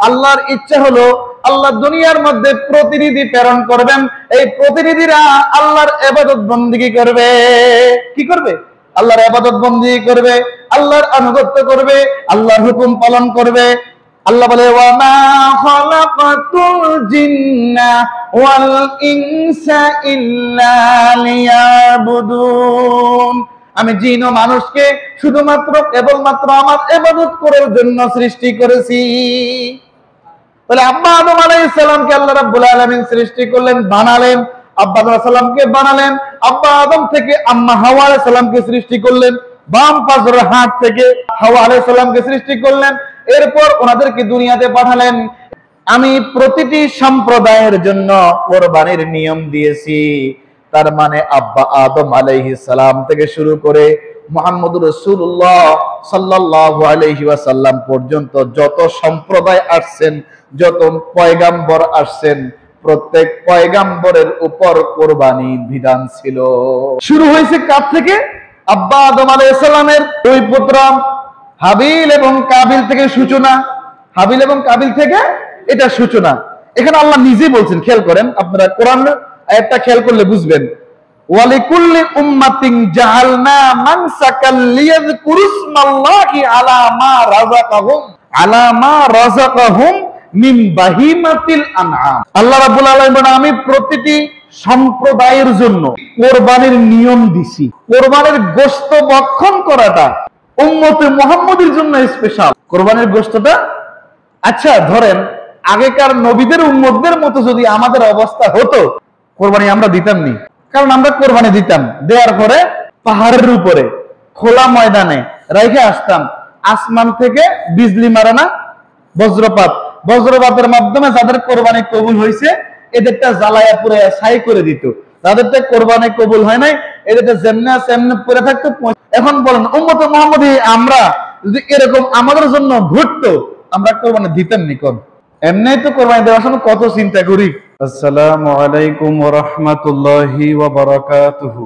আল্লাহর ইচ্ছা হলো আল্লাহ দুনিয়ার মধ্যে প্রতিনিধি প্রেরণ করবেন। এই প্রতিনিধিরা আল্লাহর ইবাদত বন্দেগী করবে। কি করবে? আল্লাহর ইবাদত বন্দেগী করবে, আল্লাহর আনুগত্য করবে, আল্লাহর হুকুম পালন করবে। আল্লাহ বলে ওয়া মা খালাকাতুল জিন্না ওয়াল ইনসা ইল্লা লিয়াবুদুন। আমি জিন ও মানুষকে শুধুমাত্র কেবলমাত্র আমার ইবাদত করার জন্য সৃষ্টি করেছি। তাহলে আব্বা আদম আলাইহিস সালামকে আল্লাহ রাব্বুল আলামিন সৃষ্টি করলেন, বানালেন। আব্বা আদম আলাইহিস সালামকে বানালেন, আব্বা আদম থেকে আম্মা হাওয়া আলাইহিস সালামকে সৃষ্টি করলেন, বাম পাশের হাত থেকে হাওয়া আলাইহিস সালামকে সৃষ্টি করলেন। এরপর ওনাদেরকে দুনিয়াতে পাঠালেন। আমি প্রতিটি সম্প্রদায়ের জন্য কোরবানির নিয়ম দিয়েছি। তার মানে আব্বা আদম আলাইহিস সালাম থেকে শুরু করে মুহাম্মদুর রাসূলুল্লাহ সাল্লাল্লাহু আলাইহি ওয়াসাল্লাম পর্যন্ত যত সম্প্রদায় আসছেন, যত পয়গাম্বর আসছেন, প্রত্যেক পয়গাম্বরের উপর কোরবানি বিধান ছিল। শুরু হয়েছে কার থেকে? আব্বা আদম আলাইহিস সালামের দুই পুত্র হাবিল এবং কাবিল থেকে সূচনা। হাবিল এবং কাবিল থেকে এটা সূচনা। এখানে আল্লাহ নিজে বলছেন, খেয়াল করেন, আপনারা কোরআন আয়াতটা খেয়াল করলে বুঝবেন। ওয়ালিকুল্লি উম্মাতিন জাআলনা মানসাকাল লিয়াযকুরুসমাল্লাহি আলা মা রাযাকাহুম মিন বাহিমাতিল আনআম। আল্লাহ রাব্বুল আলামিন বলেন, আমি প্রতিটি সম্প্রদায়ের জন্য কোরবানির নিয়ম দিছি। কোরবানির গোশত ভক্ষণ করাটা উম্মতে মুহাম্মদের জন্য স্পেশাল। কোরবানির গোশতটা, আচ্ছা ধরেন আগেকার নবীদের উম্মতদের মতো যদি আমাদের অবস্থা হতো, কোরবানি আমরা দিতাম নি। কারণ আমরা কোরবানি দিতাম, দেওয়ার পরে পাহাড়ের উপরে খোলা ময়দানে রেখে আসতাম। আসমান থেকে বিজলি মারে না, বজ্রপাত, বজ্রপাতের মাধ্যমে যাদের কোরবানি কবুল হয়েছে এদেরটা জ্বালায়া পুরে ছাই করে দিত। যাদেরটা কোরবানি কবুল হয় নাই এদেরটা যেমনে সেমনে পড়ে থাকতো। এখন বলেন উম্মতে মুহাম্মদী আমরা যদি এরকম আমাদের জন্য ঘটতো, আমরা কোরবানি দিতাম নি কোন? এমনি তো কোরবানি দেওয়ার সময় কত চিন্তা করি। আসসালামু আলাইকুম ওয়া রাহমাতুল্লাহি ওয়া বারাকাতুহু।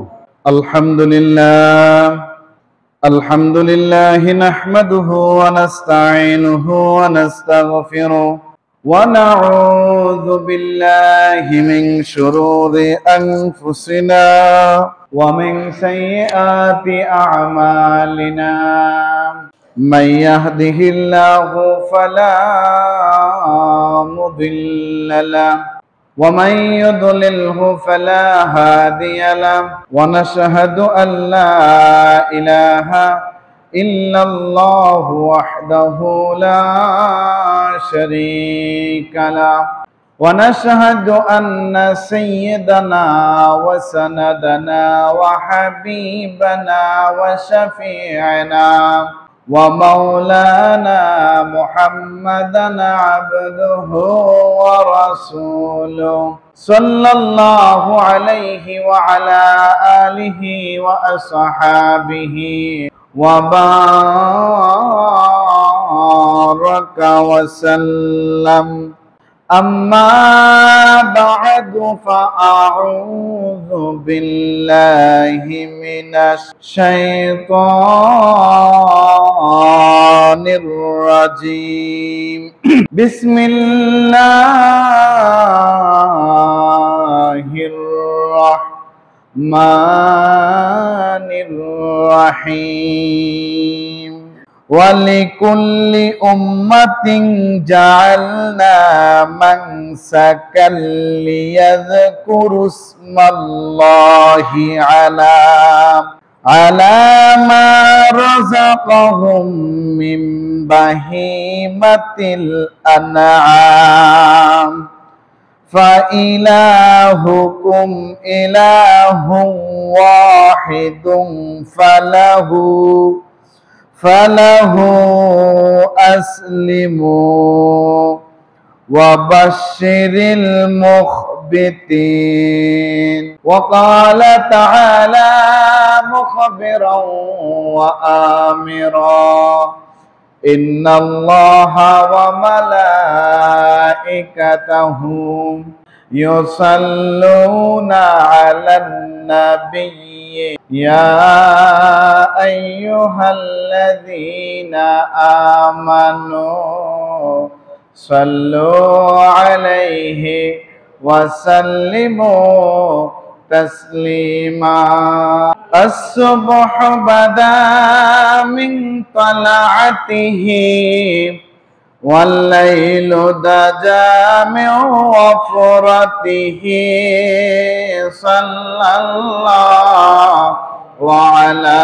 আলহামদুলিল্লাহি নাহমাদুহু ওয়া নাস্তাঈনুহু ওয়া নাস্তাগফিরুহু ওয়া নাউযু বিল্লাহি মিন শুরুরি আনফুসিনা ওয়া মিন সাইয়্যাতি আ'মালিনা। من يهده الله فلا مضل له ومن يضلله فلا هادي له ونشهد أن لا إله إلا الله وحده لا شريك له ونشهد أن سيدنا وسندنا وحبيبنا وشفيعنا ومولانا محمدا عبده ورسوله صلى الله عليه وعلى آله وأصحابه وبارك وسلم. أما بعد فأعوذ بالله من الشيطان الرجيم. بسم الله الرحمن الرحيم. ولكل أمة جعلنا منسكا ليذكروا اسم الله على ما رزقهم من بهيمة الأنعام فإلهكم إله واحد فله أسلموا وبشر المخبتين. وقال تعالى مخبرا وآمرا إن الله وملائكته يصلون على النبي يا أيها الذين آمنوا صلوا عليه وسلموا تسليما الصبح بدا من طلعته والليل دجى من وفرته صلى الله وعلى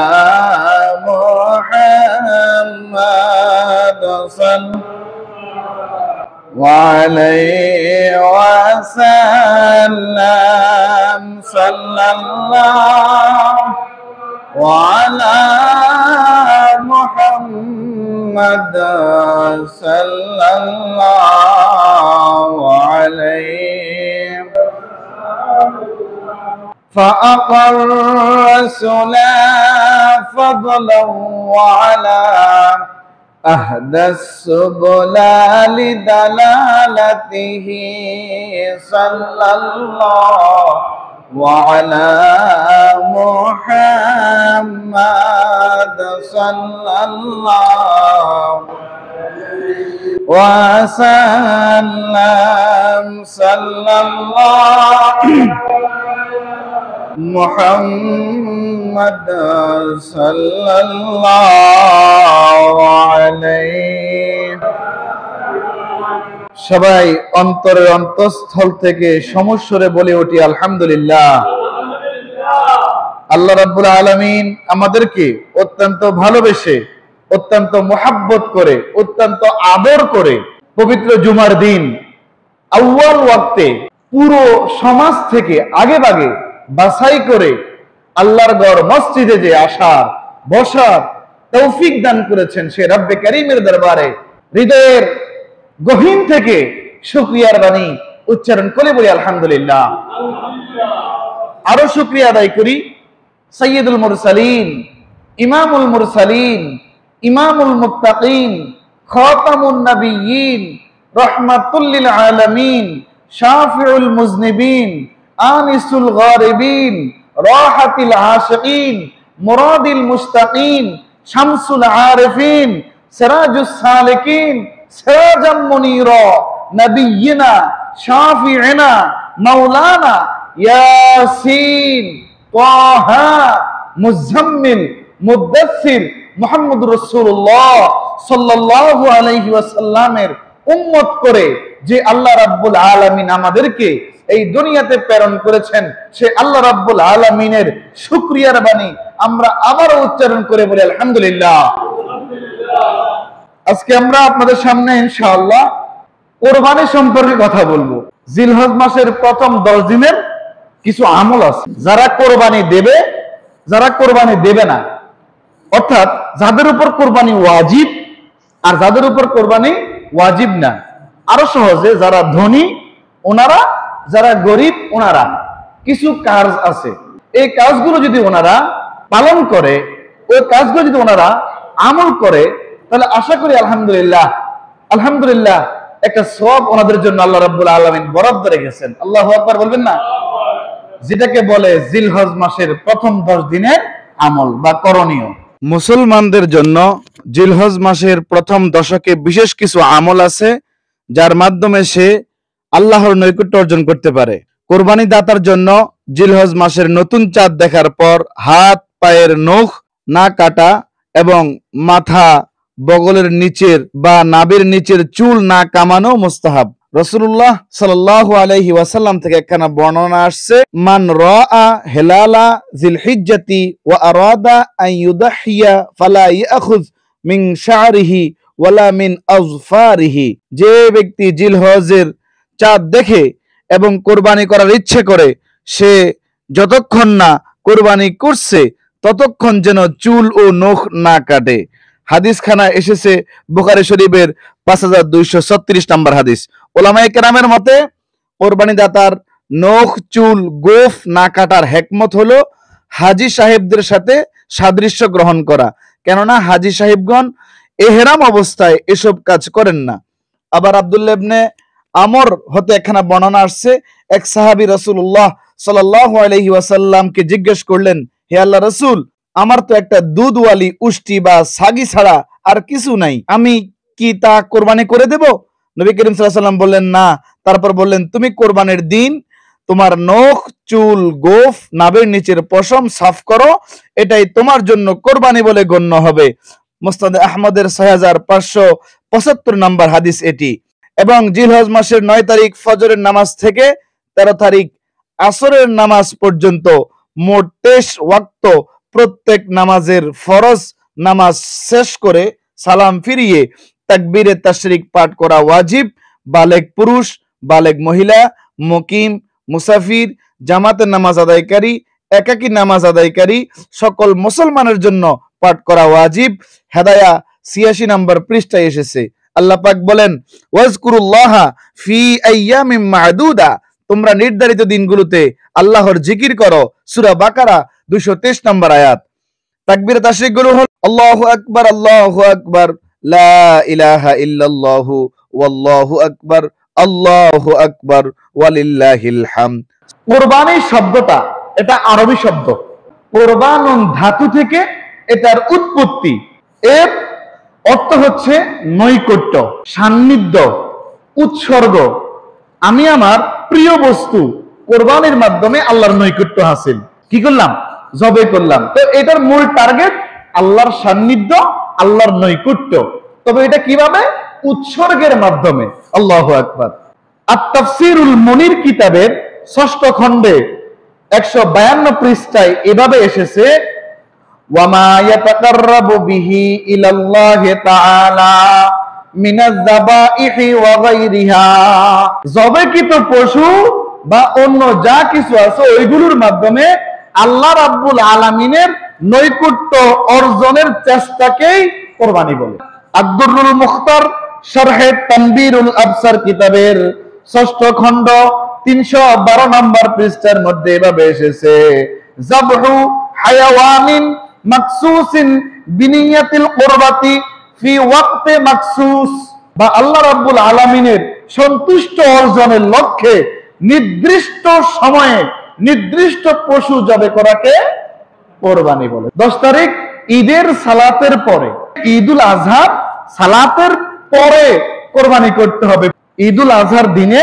محمد صلى وعليه وسلم صلى الله وعلى محمد صلى الله عليه فأقر رسولا فضلا وعلا أهدى السبل لدلالته صلى الله وعلى محمد صلى الله وسلم صلى الله محمد صلى الله عليه সবাই অন্তরের অন্তঃস্থল থেকে সমস্বরে বলে উঠি আলহামদুলিল্লাহ। আল্লাহ রাব্বুল আলামিন আমাদেরকে অত্যন্ত ভালোবেসে, অত্যন্ত মোহাব্বত করে, অত্যন্ত আদর করে পবিত্র জুমার দিন আউয়াল ওয়াক্তে পুরো সমাজ থেকে আগে ভাগে বাছাই করে আল্লাহর ঘর মসজিদে যে আসার বসার তৌফিক দান করেছেন সে রব্বে কারীমের দরবারে হৃদয়ের গহীন থেকে শুকরিয়ার বাণী উচ্চারণ করে বলি আলহামদুলিল্লাহ। আরো শুকরিয়া আদায় করি সাইয়্যিদুল মুরসালিন, ইমামুল মুরসালিন, ইমামুল মুত্তাকিন, খাতামুন নবিয়্যিন, রাহমাতুল লিল আলামিন, শাফিউল মুজনিবিন, আনিসুল গারিবিন, রাহাতিল আশিকিন, মুরাদিল মুশতাকিন, শামসুল আরিফিন, সিরাজুস সালিকিন, সিরাজাম মুনীরা, নবিয়্যিনা শাফিঈনা মাওলানা ইয়াসিন তাহা মুজাম্মিল মুদ্দাসসির মুহাম্মদুর রাসূলুল্লাহ সাল্লাল্লাহু আলাইহি ওয়াসাল্লামের উম্মত করে যে আল্লাহ রাব্বুল আলামিন আমাদেরকে এই দুনিয়াতে প্রেরণ করেছেন সে আল্লাহ রাব্বুল আলামিনের শুকরিয়ার বাণী আমরা আবারও উচ্চারণ করে বলি আলহামদুলিল্লাহ। আজকে আমরা আপনাদের সামনে ইনশাআল্লাহ কোরবানি সম্পর্কে কথা বলবো। জিলহজ মাসের প্রথম 10 দিনের কিছু আমল আছে, যারা কোরবানি দেবে, যারা কোরবানি দেবে না, অর্থাৎ যাদের উপর কোরবানি ওয়াজিব আর যাদের উপর কোরবানি ওয়াজিব না। আরো সহজে যারা ধনী ওনারা, যারা গরিব ওনারা, কিছু কাজ আছে। এই কাজগুলো যদি ওনারা পালন করে, ওই কাজগুলো যদি ওনারা আমল করে, তাহলে আশা করি আলহামদুলিল্লাহ আলহামদুলিল্লাহ একটা সওয়াব ওনাদের জন্য আল্লাহ রাব্বুল আলামিন বরাদ্দ রেখেছেন। আল্লাহু আকবার বলবেন না? যেটাকে বলে জিলহজ মাসের প্রথম 10 দিনের আমল বা করণীয়। মুসলমানদের জন্য জিলহজ মাসের প্রথম দশকে বিশেষ কিছু আমল আছে যার মাধ্যমে সে আল্লাহর নৈকট্য অর্জন করতে পারে। কোরবানি দাতার জন্য জিলহজ মাসের নতুন চাঁদ দেখার পর হাত পায়ের নখ না কাটা এবং মাথা, বগলের নিচের বা নাভির নিচের চুল না কামানো মুস্তাহাব। রাসূলুল্লাহ সাল্লাল্লাহু আলাইহি ওয়াসাল্লাম থেকে একখানা বর্ণনা আসছে, মান রাআ হিলালা জিলহিজ্জাতি ওয়া আরাদা আন ইউদাহিয়া ফালা ইয়াখুয মিন শা'রিহি ওয়ালা মিন আযফারিহি। যে ব্যক্তি জিলহজের চাঁদ দেখে এবং কোরবানি করার ইচ্ছে করে সে যতক্ষণ না কোরবানি করছে ততক্ষণ যেন চুল ও নখ না কাটে। হাদিসখানা এসেছে বুখারী শরীফের 5236 নম্বর হাদিস। উলামায়ে কেরামের মতে কোরবানি দাতার নখ, চুল, গোফ না কাটার হিকমত হলো হাজী সাহেবদের সাথে সাদৃশ্য গ্রহণ করা, কেননা হাজী সাহেবগণ ইহরাম অবস্থায় এসব কাজ করেন না। আবার আব্দুল্লাহ ইবনে আমর হতে একখানা বর্ণনা আসছে, এক সাহাবী রাসূলুল্লাহ সাল্লাল্লাহু আলাইহি ওয়াসাল্লামকে জিজ্ঞেস করলেন, হে আল্লাহ রাসূল, আমার তো একটা দুধওয়ালি উষ্টি বা সাগি ছাড়া আর কিছু নাই, আমি কি তা কোরবানি করে দেব? নবী করিম সাল্লাল্লাহু আলাইহি ওয়াসাল্লাম বললেন না। তারপর বললেন, তুমি কোরবানির দিন তোমার নখ, চুল, গোফ, নাভির নিচের পশম সাফ করো, এটাই তোমার জন্য কোরবানি বলে গণ্য হবে। মুসনাদ আহমদের 6575 নম্বর হাদিস এটি। এবং জিলহজ মাসের 9 তারিখ ফজরের নামাজ থেকে 13 তারিখ আসরের নামাজ পর্যন্ত মোট 23 ওয়াক্ত প্রত্যেক নামাজের ফরজ নামাজ শেষ করে সালাম ফিরিয়ে তাকবীরে তাশরিক পাঠ করা ওয়াজিব। বালেগ পুরুষ, বালেগ মহিলা, মুকিম, মুসাফির, জামাতের নামাজ আদায়কারী, একাকী নামাজ আদায়কারী সকল মুসলমানের জন্য পাঠ করা ওয়াজিব। হেদায়া 86 নম্বর পৃষ্ঠায় এসেছে। আল্লাহ পাক বলেন, ওয়াজকুরুল্লাহা ফি আইয়ামিম মা'দুদা, তোমরা নির্ধারিত দিনগুলোতে আল্লাহর জিকির করো। সূরা বাকারা 223 নম্বর আয়াত। তাকবীরে তাশরিক গুলো হল আল্লাহু আকবার, আল্লাহু আকবার, লা ইলাহা ইল্লাল্লাহু, ওয়াল্লাহু আকবার, আল্লাহু আকবার, ওয়ালিল্লাহিল হামদ। কুরবানি শব্দটা এটা আরবি শব্দ। কুরবানুন ধাতু থেকে এটার উৎপত্তি। এর অর্থ হচ্ছে নৈকট্য, সান্নিধ্য, উৎসর্গ। আমি আমার প্রিয় বস্তু কোরবানির মাধ্যমে আল্লাহর নৈকট্য হাসিল কি করলাম, জবে করলাম। তো এটার মূল টার্গেট আল্লাহর সান্নিধ্য, আল্লাহর নৈকট্য। তবে এটা কিভাবে? উৎসর্গের মাধ্যমে। আল্লাহু আকবার। আত-তাফসীরুল মুনির কিতাবের 6ষ্ঠ খণ্ডে 152 পৃষ্ঠায় এভাবে এসেছে, ওয়ামা ইয়াতাকাররাবু বিহি ইলাল্লাহি তাআলা মিনাজ যাবাইহি ওয়া গায়রিহা, জবেকৃত পশু বা অন্য যা কিছু আছে ওইগুলোর মাধ্যমে আল্লাহ রাব্বুল আলামিনের নৈকট্য অর্জনের চেষ্টাকেই কুরবানি বলে। আদ-দুররুল মুখতার শারহে তানবীরুল আবসার কিতাবের 6ষ্ঠ খণ্ড 312 নম্বর পৃষ্ঠার মধ্যে এভাবে এসেছে, যাবহু হায়াওয়ানিন মাকসুসিন বিনিয়াতিল কুরবাতি ফি ওয়াক্তে মাকসুস, বা আল্লাহ রাব্বুল আলামিনের সন্তুষ্ট অর্জনের লক্ষ্যে নির্দিষ্ট সময়ে নির্দিষ্ট পশু জবে করাকে কুরবানি বলে। 10 তারিখ ঈদের সালাতের পরে, ঈদুল আজহার সালাতের পরে কুরবানি করতে হবে। ঈদুল আজহার দিনে,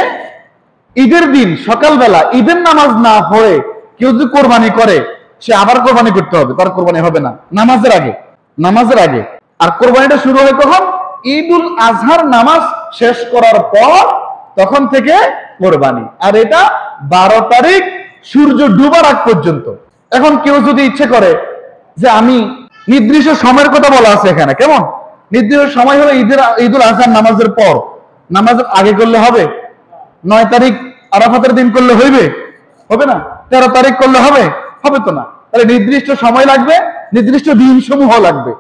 ঈদের দিন সকালবেলা ঈদের নামাজ না পড়ে কেউ যদি কোরবানি করে সে আবার কোরবানি করতে হবে, তার কোরবানি হবে না নামাজের আগে। নামাজের আগে। আর কোরবানিটা শুরু হয় কখন? ঈদুল আজহার নামাজ শেষ করার পর, তখন থেকে কোরবানি। আর এটা 12 তারিখ সূর্য ডুবার আগ পর্যন্ত। এখন কেউ যদি ইচ্ছে করে যে আমি নির্দিষ্ট সময়ের কথা বলা আছে এখানে, কেমন নির্দিষ্ট সময় হলো ঈদুল আজহার নামাজের পর, নামাজের আগে করলে হবে? 9 তারিখ আরাফাতের দিন করলে হইবে? হবে না। 13 তারিখ করলে হবে? হবে তো না। তাহলে নির্দিষ্ট সময় লাগবে, নির্দিষ্ট দিন সমূহ লাগবে,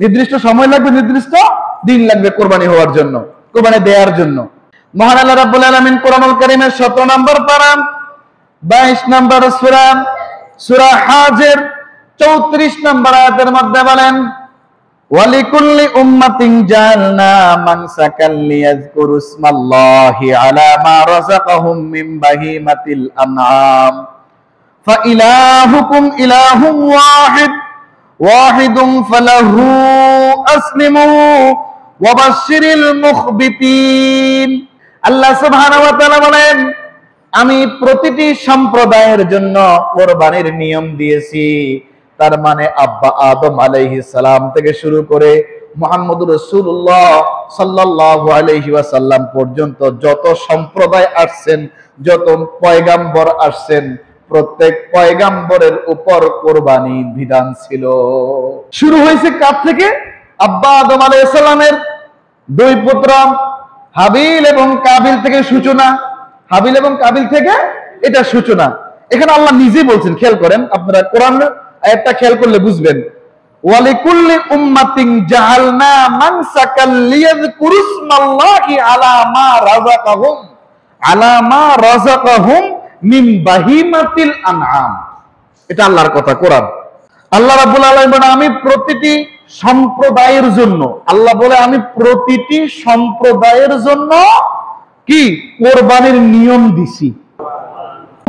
নির্দিষ্ট সময় লাগবে, নির্দিষ্ট দিন লাগবে কোরবানি হওয়ার জন্য, কোরবানি দেওয়ার জন্য। মহান আল্লাহ রাব্বুল আলামিন কোরআনুল কারীমের 17 নম্বর পারা 22 নম্বর সূরা, সূরা হাজের 34 নম্বর আয়াতের মধ্যে বলেন, ওয়ালিকুল্লি উম্মাতিন জাআলনা মানসাকাল লিয়াযকুরু ইসমাল্লাহি আলা মা রাযাকাহুম মিন বাহিমাতিল আনআম ফাইলাহুকুম ইলাহুম ওয়াহিদুন ফালাহু আসলিমু ওয়াবাশশিরিল মুখবিতিন। আল্লাহ সুবহানাহু ওয়া তাআলা বলেন, আমি প্রতিটি সম্প্রদায়ের জন্য কোরবানির নিয়ম দিয়েছি। তার মানে আব্বা আদম আলাইহিস সালাম থেকে শুরু করে মুহাম্মদুর রাসূলুল্লাহ সাল্লাল্লাহু আলাইহি ওয়াসাল্লাম পর্যন্ত যত সম্প্রদায় আসছেন, যত পয়গাম্বর আসছেন, প্রত্যেক পয়গাম্বরের উপর কোরবানি বিধান ছিল। শুরু হয়েছে কার থেকে? আব্বা আদম আলাইহিস সালামের 2 পুত্র হাবিল এবং কাবিল থেকে সূচনা। হাবিল এবং কাবিল থেকে এটা সূচনা। এখানে আল্লাহ নিজে বলছেন, খেয়াল করেন আপনারা, কোরআন আয়াতটা খেয়াল করলে বুঝবেন, ওয়ালিকুল্লি উম্মাতিন জাআলনা মানসাকাল লিয়াযকুরু ইসমাল্লাহি আলা মা রাযাকাহুম মিন বাহিমাতিল আনআম। এটা আল্লাহর কথা, কোরআন। আল্লাহ রাব্বুল আলামিন বলেন, আমি প্রতিটি সম্প্রদায়ের জন্য, আল্লাহ বলে আমি প্রতিটি সম্প্রদায়ের জন্য কি কোরবানির নিয়ম দিছি।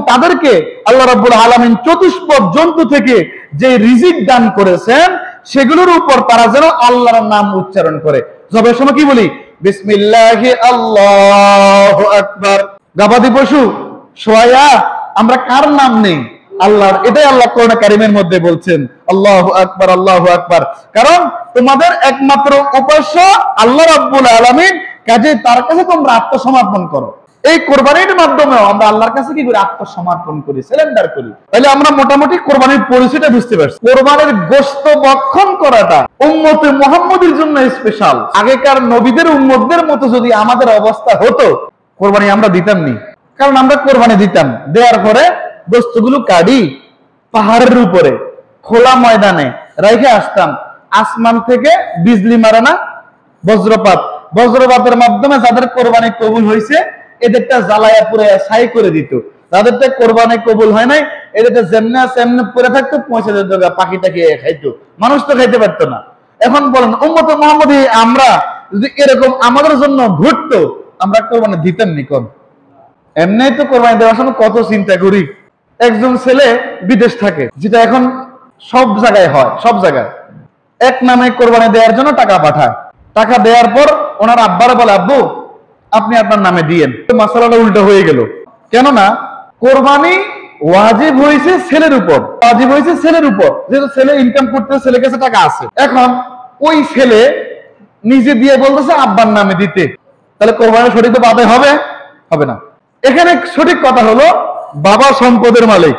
তাদেরকে আল্লাহ রাব্বুল আলামিন চতুষ্পদ জন্তু থেকে যে রিজিক দান করেছেন সেগুলোর উপর তারা যেন আল্লাহর নাম উচ্চারণ করে। জবের সময় কি বলি? বিসমিল্লাহি আল্লাহু আকবার। গবাদি পশু সোয়া আমরা কার নাম নেই? আল্লাহর। এটাই আল্লাহ কোরআন কারীমের মধ্যে বলছেন আল্লাহু আকবার, আল্লাহু আকবার। কারণ তোমাদের একমাত্র উপাস্য আল্লাহ রাব্বুল আলামিন, কাজে তার কাছে তোমরা আত্মসমর্পণ করো। এই কোরবানির মাধ্যমে আমরা আল্লাহর কাছে কি করি? আত্মসমর্পণ করি, সারেন্ডার করি। তাহলে আমরা মোটামুটি কোরবানির পরিচয়টা বুঝতে পারছি। কোরবানির গোশত ভক্ষণ করাটা উম্মতে মুহাম্মদের জন্য স্পেশাল। আগেকার নবীদের উম্মতদের মতো যদি আমাদের অবস্থা হতো, কোরবানি আমরা দিতাম নি। কারণ আমরা কোরবানি দিতাম, দেওয়ার পরে গোশতগুলো কাটি পাহাড়ের উপরে খোলা ময়দানে রেখে আসতাম। আসমান থেকে বিজলি মারা না, বজ্রপাত, বজ্রপাতের মাধ্যমে যাদের কোরবানি কবুল হয়েছে এদেরটা জ্বালায়া পুরে ছাই করে দিত। যাদেরটা কোরবানি কবুল হয় নাই এদেরটা যেমনে সেমনে পড়ে থাকতো, পৌঁছে যেত, পাখিটা খেয়ে খাইতো, মানুষ তো খাইতে পারতো না। এখন বলেন উম্মতে মুহাম্মদী আমরা যদি এরকম আমাদের জন্য ঘটতো, আমরা কোরবানি দিতাম নি কোন? এমনি তো কোরবানি দেওয়ার সময় কত চিন্তা করি। একজন ছেলে বিদেশ থাকে, যেটা এখন সব জায়গায় হয়, সব জায়গায় এক নামে কোরবানি দেওয়ার জন্য টাকা পাঠায়। টাকা দেওয়ার পর ওনার আব্বারে বলে, আব্বু আপনি আপনার নামে দিয়েন। মাসালাটা উল্টো হয়ে গেল। কেননা কোরবানি ওয়াজিব হয়েছে ছেলের উপর, ওয়াজিব হয়েছে ছেলের উপর, যেহেতু ছেলে ইনকাম করতে, ছেলের কাছে টাকা আছে। এখন ওই ছেলে নিজে দিয়ে বলতেছে আব্বার নামে দিতে, তাহলে কোরবানি সঠিক ভাবে হবে? হবে না। এখানে সঠিক কথা হলো বাবা সম্পদের মালিক,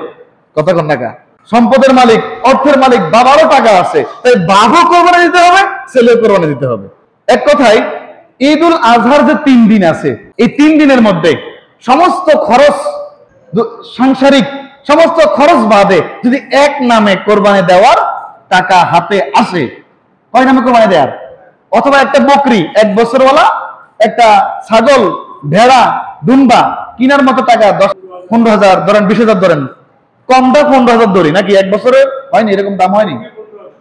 কথা কোন টাকা সম্পদের মালিক, অর্থের মালিক, বাবারও টাকা আছে, তাই বাবা কোরবানি দিতে হবে, ছেলে কোরবানি দিতে হবে। এক কথায় ঈদুল আজহার যে 3 দিন আছে, এই 3 দিনের মধ্যে সমস্ত খরচ, সাংসারিক সমস্ত খরচ বাদে যদি এক নামে কোরবানি দেওয়ার টাকা হাতে আসে, কয় নামে কোরবানি দেওয়ার? অথবা একটা বকরি, 1 বছরওয়ালা একটা ছাগল, ভেড়া, দুম্বা কিনার মতো টাকা 10-15,000 ধরেন, 20,000 ধরেন, কমটা 15,000 ধরি নাকি? 1 বছরে হয়নি এরকম দাম, হয়নি,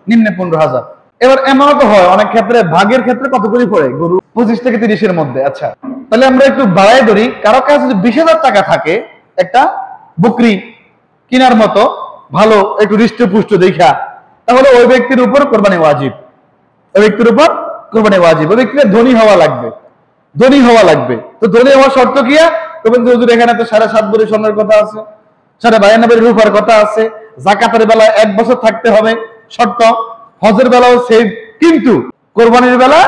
নিম্নে 15,000। এবার এমনও তো হয় অনেক ক্ষেত্রে, ভাগের ক্ষেত্রে কত করে পড়ে গরু? 25 থেকে 30-এর মধ্যে। আচ্ছা, তাহলে আমরা একটু বাড়াই ধরি, কারো কাছে যদি 20,000 টাকা থাকে একটা বকরি কিনার মতো ভালো একটু হৃষ্টপুষ্ট দেখা, তাহলে ওই ব্যক্তির উপর কোরবানি ওয়াজিব। ওই ব্যক্তির উপর কোরবানি ওয়াজিব। ওই ব্যক্তির ধনী হওয়া লাগবে, ধনী হওয়া লাগবে। তো ধনী হওয়ার শর্ত কি? হুজুর এখানে তো 7.5 ভরি স্বর্ণের কথা আছে, 52 ভরি রূপার কথা আছে, যাকাতের বেলা 1 বছর থাকতে হবে শর্ত, হজের বেলাও সেম। কিন্তু কোরবানির বেলা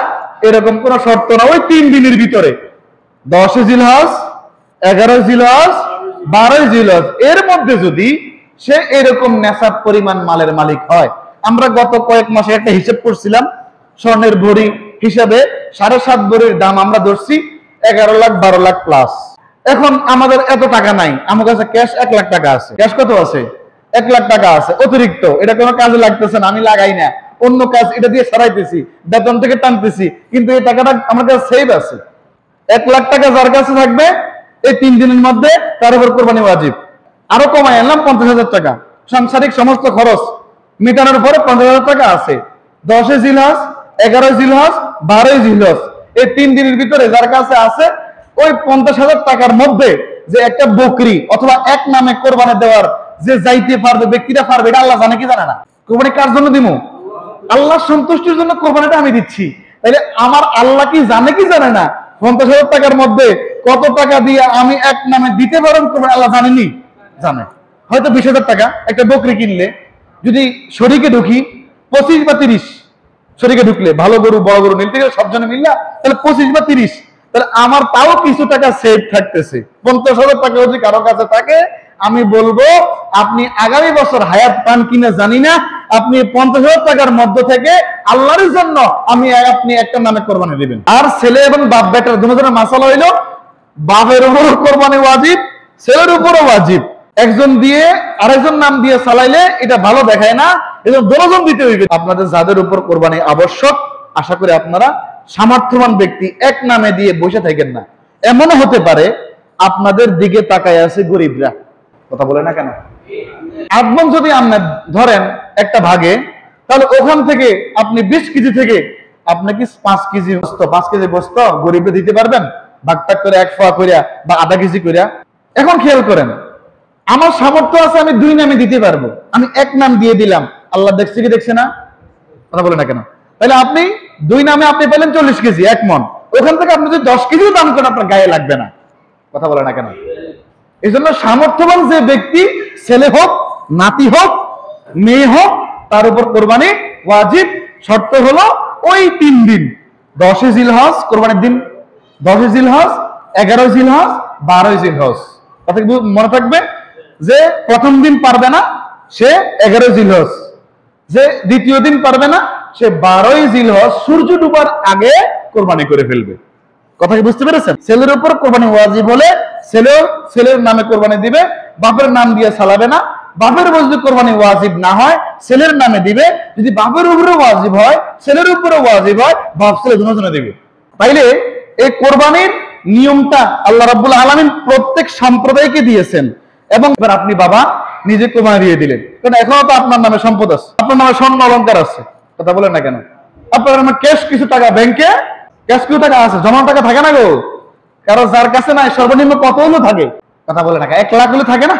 এরকম কোন শর্ত না। ওই 3 দিনের ভিতরে 10 জিলহজ, 11 জিলহজ, 12 জিলহজ এর মধ্যে যদি সে এরকম নেশাব পরিমাণ মালের মালিক হয়। আমরা গত কয়েক মাসে একটা হিসাব করছিলাম, স্বর্ণের ভরি হিসাবে 7.5 ভরির দাম আমরা ধরছি 11 লাখ 12 লাখ প্লাস। এখন আমাদের এত টাকা নাই, আমার কাছে ক্যাশ 1 লাখ টাকা আছে। ক্যাশ কত আছে? 1 লাখ টাকা আছে অতিরিক্ত। এটা কোনো কাজে লাগতেছে না, আমি লাগাই না, অন্য কাজ এটা দিয়ে সারাইতেছি, বেতন থেকে টানতেছি, কিন্তু এই টাকাটা আমার কাছে সেভ আছে। 1 লাখ টাকা যার কাছে থাকবে এই 3 দিনের মধ্যে তার উপর কোরবানি ওয়াজিব। আরো কমাই আনলাম 50,000 টাকা, সাংসারিক সমস্ত খরচ মিটানোর পরে 50,000 টাকা আছে। 10 জিলহজ, 11 জিলহজ, 12 জিলহজ এই 3 দিনের ভিতরে যার কাছে আছে, ওই 50,000 টাকার মধ্যে যে একটা বকরি অথবা এক নামে কোরবানি দেওয়ার যে যাইতে পারবে, ব্যক্তিটা পারবে, এটা আল্লাহ জানে কি জানে না? কোরবানি কার জন্য দিব? আল্লাহ সন্তুষ্টির জন্য কোরবানিটা আমি দিচ্ছি। তাহলে আমার আল্লাহ কি জানে কি জানে না 50,000 টাকার মধ্যে কত টাকা দিয়ে আমি এক নামে দিতে পারেন কোরবানি? আল্লাহ জানেনি? জানে। হয়তো 20,000 টাকা একটা বকরি কিনলে যদি শরীকে ঢুকি 25 বা 30, শরীকে ঢুকলে ভালো গরু বড় গরু নিতে গেলে সব জনে মিললা, তাহলে 25 বা 30, তাহলে আমার তাও কিছু টাকা সেভ থাকতেছে। 50,000 টাকা যদি কারো কাছে থাকে, আমি বলবো আপনি আগামী বছর হায়াত পান কিনা জানি না, আপনি 50,000 টাকার মধ্য থেকে আল্লাহর জন্য আপনি একটা নামে কোরবানি দিবেন। আর ছেলে এবং বাপ বেটার দুজনের মাসালা হইলো, বাপের উপর কোরবানি ওয়াজিব, ছেলের উপরও ওয়াজিব। একজন দিয়ে আরেকজন নাম দিয়ে চালাইলে এটা ভালো দেখায় না, এজন্য দুজন দিতে হইবে। আপনাদের যাদের উপর কোরবানি আবশ্যক, আশা করি আপনারা সামর্থ্যবান ব্যক্তি, এক নামে দিয়ে বসে থাকেন না। এমনও হতে পারে আপনাদের দিকে তাকায় আছে গরিবরা, কথা বলে না কেন? 8 মণ যদি আপনি ধরেন একটা ভাগে, তাহলে ওখান থেকে আপনি 20 কেজি থেকে আপনি কি 5 কেজি বস্তু, 5 কেজি বস্তু গরিবকে দিতে পারবেন? ভাগ ভাগ করে 1 পোয়া করিয়া বা আধা কেজি করিয়া। এখন খেয়াল করেন, আমার সামর্থ্য আছে, আমি 2 নামে দিতে পারবো, আমি এক নাম দিয়ে দিলাম, আল্লাহ দেখছে কি দেখছে না? কথা বলে না কেন? তাহলে আপনি 2 নামে আপনি পেলেন 40 কেজি, 1 মণ। ওখান থেকে আপনি যদি 10 কেজিও দান করেন আপনার গায়ে লাগবে না। কথা বলে না কেন? এই জন্য সামর্থ্যবান যে ব্যক্তি, ছেলে হোক, নাতি হোক, মেয়ে হোক, তার উপর কোরবানি ওয়াজিব। শর্ত হলো ওই 3 দিন, 10 জিলহজ কোরবানির দিন, 10 জিলহজ, 11 জিলহজ, 12 জিলহজ। কথা কি মনে থাকবে? যে প্রথম দিন পারবে না সে 11 জিলহজ, যে দ্বিতীয় দিন পারবে না সে 12 জিলহজ সূর্য ডুবার আগে কোরবানি করে ফেলবে। কথা কি বুঝতে পেরেছেন? ছেলের উপর কোরবানি ওয়াজিব হলে ছেলের নামে কোরবানি দিবে, বাপের নাম দিয়ে চালাবে না। বাপের উপর যদি কোরবানি ওয়াজিব না হয় ছেলের নামে দিবে, যদি বাপের উপরে ওয়াজিব হয়, ছেলের উপরে ওয়াজিব হয়, বাপ ছেলে দুজনে দিবে। তাইলে এই কোরবানির নিয়মটা আল্লাহ রাব্বুল আলামিন প্রত্যেক সম্প্রদায়কে দিয়েছেন। এবং এবার আপনি বাবা নিজে কোরবানি দিয়ে দিলেন, কারণ এখনো তো আপনার নামে সম্পদ আছে, আপনার নামে স্বর্ণ অলংকার আছে। কথা বলেন না কেন? আপনার নামে ক্যাশ কিছু টাকা, ব্যাংকে ক্যাশ কিছু টাকা আছে, জমা টাকা থাকে না গো? কারণ যার কাছে নাই সর্বনিম্ন কত হলো থাকে? কথা বলে না, 1 লাখ হলে থাকে না?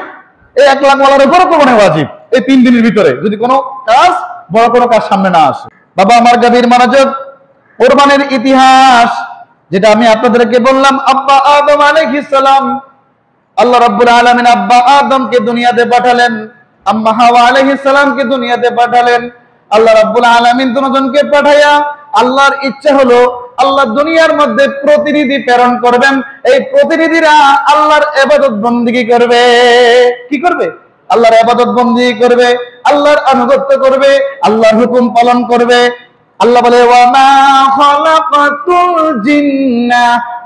এই 1 লাখ ওয়ালার উপরও কোরবানি ওয়াজিব এই 3 দিনের ভিতরে, যদি কোনো কাজ, বড় কোনো কাজ সামনে না আসে। বাবা আমার গভীর মনোযোগ, কোরবানির ইতিহাস যেটা আমি আপনাদেরকে বললাম, আব্বা আদম আলাইহিস সালাম, আল্লাহ রাব্বুল আলামিন আব্বা আদমকে দুনিয়াতে পাঠালেন, আম্মা হাওয়া আলাইহিস সালামকে দুনিয়াতে পাঠালেন। আল্লাহ রাব্বুল আলামিন দুজনকে পাঠাইয়া আল্লাহর ইচ্ছা হলো আল্লাহ দুনিয়ার মধ্যে প্রতিনিধি প্রেরণ করবেন। এই প্রতিনিধিরা আল্লাহর ইবাদত বন্দেগী করবে। কি করবে? আল্লাহর ইবাদত বন্দেগী করবে, আল্লাহর আনুগত্য করবে, আল্লাহর হুকুম পালন করবে। আল্লাহ বলে, ওয়া মা খালাকাতুল জিন্না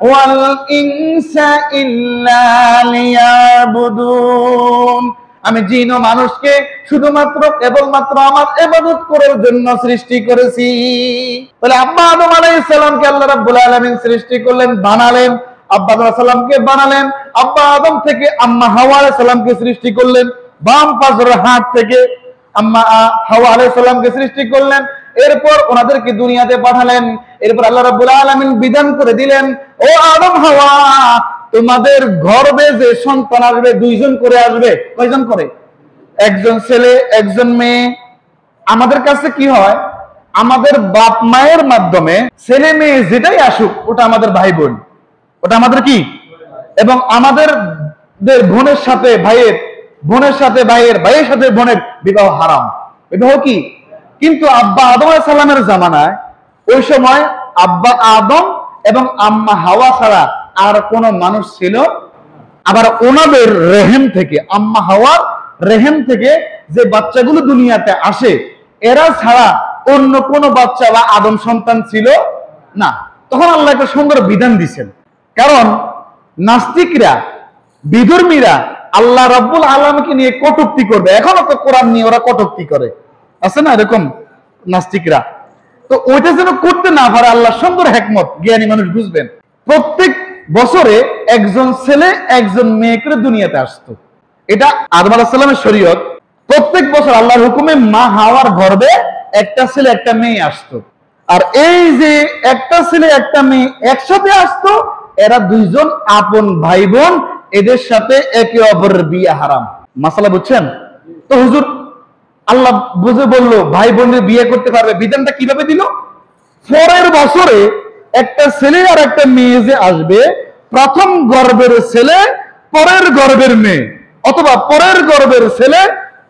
ওয়াল ইনসা ইল্লা লিয়াবুদুন। আমি জিন ও মানুষকে শুধুমাত্র কেবলমাত্র আমার ইবাদত করার জন্য সৃষ্টি করেছি। তাহলে আব্বা আদম আলাইহিস সালামকে আল্লাহ রাব্বুল আলামিন সৃষ্টি করলেন, বানালেন। আব্বা আদম আলাইহিস সালামকে বানালেন, আব্বা আদম থেকে আম্মা হাওয়া আলাইহিস সালামকে সৃষ্টি করলেন। বাম পাশের হাত থেকে আম্মা হাওয়া আলাইহিস সালামকে সৃষ্টি করলেন। এরপর ওনাদেরকে দুনিয়াতে পাঠালেন। এরপর আল্লাহ রাব্বুল আলামিন বিধান করে দিলেন, ও আদম হাওয়া, তোমাদের গর্ভে যে সন্তান আসবে 2 জন করে আসবে। কয়জন করে? 1 জন ছেলে 1 জন মেয়ে। আমাদের কাছে কি হয়, আমাদের বাপ মায়ের মাধ্যমে ছেলে মেয়ে যেটাই আসুক ওটা আমাদের ভাই বোন, ওটা আমাদের কি? এবং আমাদের বোনের সাথে ভাইয়ের, বোনের সাথে ভাইয়ের, ভাইয়ের সাথে বোনের বিবাহ হারাম। বিবাহ কি? কিন্তু আব্বা আদম আলাইহিস সালামের জামানায় ওই সময় আব্বা আদম এবং আম্মা হাওয়া ছাড়া আর কোন মানুষ ছিল? আবার ওনাদের রেহেম থেকে, আম্মা হাওয়ার রেহেম থেকে যে বাচ্চাগুলো দুনিয়াতে আসে, এরা ছাড়া অন্য কোন বাচ্চা বা আদম সন্তান ছিল না। তখন আল্লাহ একটা সুন্দর বিধান দিয়েছেন, কারণ নাস্তিকরা, বিধর্মীরা আল্লাহ রাব্বুল আলামিনকে নিয়ে কটূক্তি করবে। এখনো তো কোরআন নিয়ে ওরা কটূক্তি করে, আছে না এরকম নাস্তিকরা? তো ওইটা যেন করতে না পারে আল্লাহ সুন্দর হিকমত, জ্ঞানী মানুষ বুঝবেন, প্রত্যেক বছরে 1 জন ছেলে 1 জন মেয়ে করে দুনিয়াতে আসতো। এটা আদম আলাইহিস সালামের শরীয়ত। প্রত্যেক বছর আল্লাহর হুকুমে মা হাওয়ার গর্ভে 1টা ছেলে 1টা মেয়ে আসতো। আর এই যে 1টা ছেলে 1টা মেয়ে একসাথে আসতো, এরা 2 জন আপন ভাই বোন, এদের সাথে একে অপরের বিয়ে হারাম। মাসালা বুঝছেন? তো হুজুর আল্লাহ বুঝে বললো ভাই বোনের বিয়ে করতে পারবে, বিধানটা কিভাবে দিল? পরের বছরে 1টা ছেলে আর 1টা মেয়ে যে আসবে, প্রথম গর্ভের ছেলে পরের গর্ভের মেয়ে, অথবা পরের গর্ভের ছেলে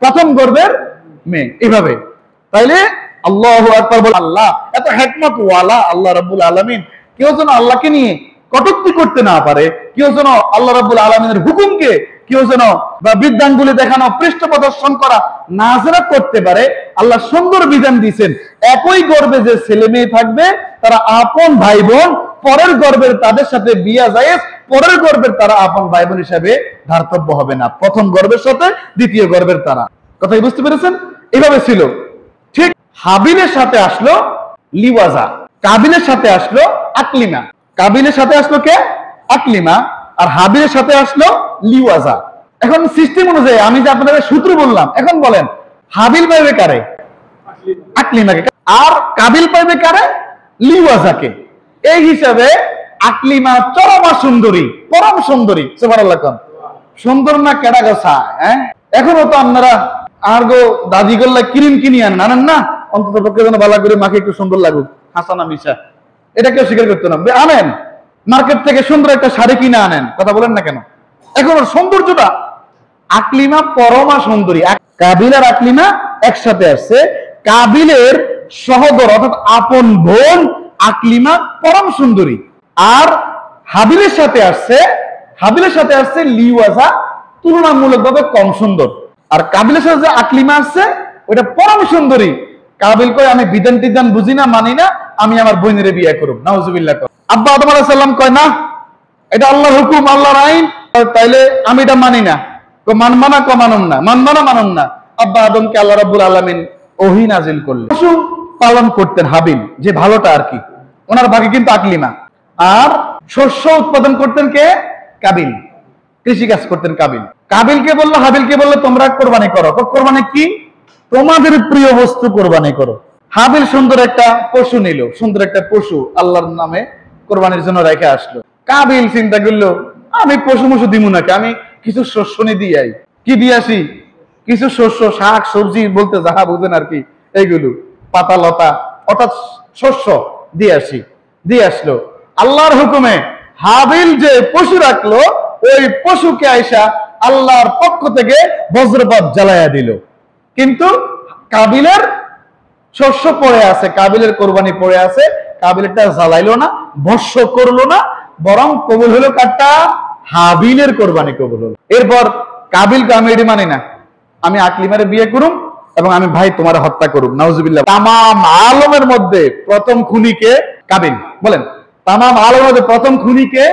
প্রথম গর্ভের মেয়ে, এভাবে। তাইলে আল্লাহু আকবার বল। আল্লাহ এত হিকমত ওয়ালা আল্লাহ রাব্বুল আলামিন, কেউ যেন আল্লাহকে নিয়ে কটূক্তি করতে না পারে, কেউ যেন আল্লাহ রাব্বুল আলামিনের হুকুমকে, কেউ যেন বা বিধানগুলি দেখানো, পৃষ্ঠ প্রদর্শন করা না যেন করতে পারে, আল্লাহ সুন্দর বিধান দিয়েছেন। একই গর্ভে যে ছেলে মেয়ে থাকবে তারা আপন ভাই বোন, পরের গর্ভের তাদের সাথে বিয়া জায়েজ, পরের গর্ভের তারা আপন ভাই বোন হিসাবে ধার্তব্য হবে না। প্রথম গর্ভের সাথে দ্বিতীয় গর্ভের তারা। কথাই বুঝতে পেরেছেন? এভাবে ছিল। ঠিক হাবিলের সাথে আসলো লিওয়াজা, কাবিলের সাথে আসলো আকলিমা। কাবিলের সাথে আসলো কে? আকলিমা। আর হাবিলের সাথে আসলো লিওয়াজা। এখন সিস্টেম অনুযায়ী আমি যে আপনাদের সূত্র বললাম, এখন বলেন হাবিল পাইবে কারে? আকলিমাকে। আর কাবিল পাইবে কারে? লিওয়াজাকে। এই হিসাবে আকলিমা চরমা সুন্দরী, পরম সুন্দরী। সুবহানাল্লাহ। সুন্দর না কেডা গছা? এখনো তো আপনারা আর গো দাদি গোল্লা ক্রিম কিনি আনেন না, অন্তত পক্ষে যেন ভালো করে মাকে একটু সুন্দর লাগুক, হাসানা মিশা। এটা কেউ স্বীকার করতো না। আনেন মার্কেট থেকে সুন্দর একটা শাড়ি কিনে আনেন, কথা বলেন না কেন? এখন ওর সৌন্দর্যটা, আকলিমা পরমা সুন্দরী। কাবিল আর আকলিমা একসাথে আসছে। কাবিলের সহোদর অর্থাৎ আপন বোন আকলিমা পরম সুন্দরী, আর হাবিলের সাথে আসছে লিওয়াজা তুলনামূলকভাবে কম সুন্দর। আর কাবিলের সাথে যে আকলিমা আসছে ওটা পরম সুন্দরী। কাবিল কয় আমি বিধান টিধান বুঝি না, মানি না, আমি আমার বোনের বিয়ে করব। নাউজুবিল্লাহ। আব্বা আদম আলাইহিস সালাম কয় না, এটা আল্লাহর হুকুম, আল্লাহর আইন, তাইলে আমি এটা মানি না। মানবা না, মানব না। আব্বা আদমকে আল্লাহ রাব্বুল আলামিন ওহী নাজিল করলেন। পশু পালন করতেন হাবিল, যে ভালোটা আর কি, ওনার ভাগে কিন্তু আকলিমা। আর শস্য উৎপাদন করতেন কে? কাবিল। কৃষি কাজ করতেন কাবিল। কাবিলকে বললো, হাবিলকে বললো তোমরা কোরবানি করো। কোরবানি কি? তোমাদের প্রিয় বস্তু কোরবানি করো। হাবিল সুন্দর একটা পশু নিল, সুন্দর একটা পশু আল্লাহর নামে কোরবানির জন্য রেখে আসলো। কাবিল চিন্তা করলো আমি পশু মশু দিব নাকি, আমি কিছু শস্য নিয়ে দিয়ে আই। কি দিয়ে আসি? কিছু শস্য, শাক সবজি বলতে যাহা বুঝেন আর কি, এইগুলো পাতা লতা অর্থাৎ শস্য দিয়ে আসলো। আল্লাহর হুকুমে হাবিল যে পশু রাখলো, ওই পশুকে আইসা আল্লাহর পক্ষ থেকে বজ্রপাত জ্বালাইয়া দিল। কিন্তু কাবিলের শস্য পড়ে আছে, কাবিলের কোরবানি পড়ে আছে, কাবিলেরটা জ্বালাইলো না, ভস্য করলো না, বরং কবুল হলো কারটা? হাবিলের কোরবানি কবুল হলো। এরপর কাবিলকে আমি এটি মানি না, আমি আকলিমারে বিয়ে করুম এবং আমি ভাই তোমার হত্যা করুম। নাউজুবিল্লাহ। তামাম আলমের মধ্যে প্রথম খুনিকে কাবিল। বলেন, তামাম আলমের মধ্যে প্রথম খুনিকে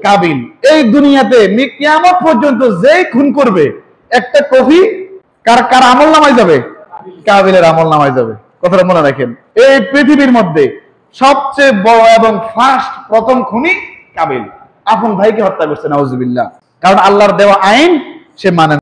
কাবিল। এই দুনিয়াতে কিয়ামত পর্যন্ত যেই খুন করবে একটা কফি কার আমল নামায় যাবে? কাবিলের আমল নামায় যাবে। কথাটা মনে রাখেন। এই পৃথিবীর মধ্যে সবচেয়ে বড় এবং ফার্স্ট প্রথম খুনি কাবিল। আপন ভাইকে হত্যা করছে, নাউজুবিল্লাহ। কারণ আল্লাহর দেওয়া আইন সে মানে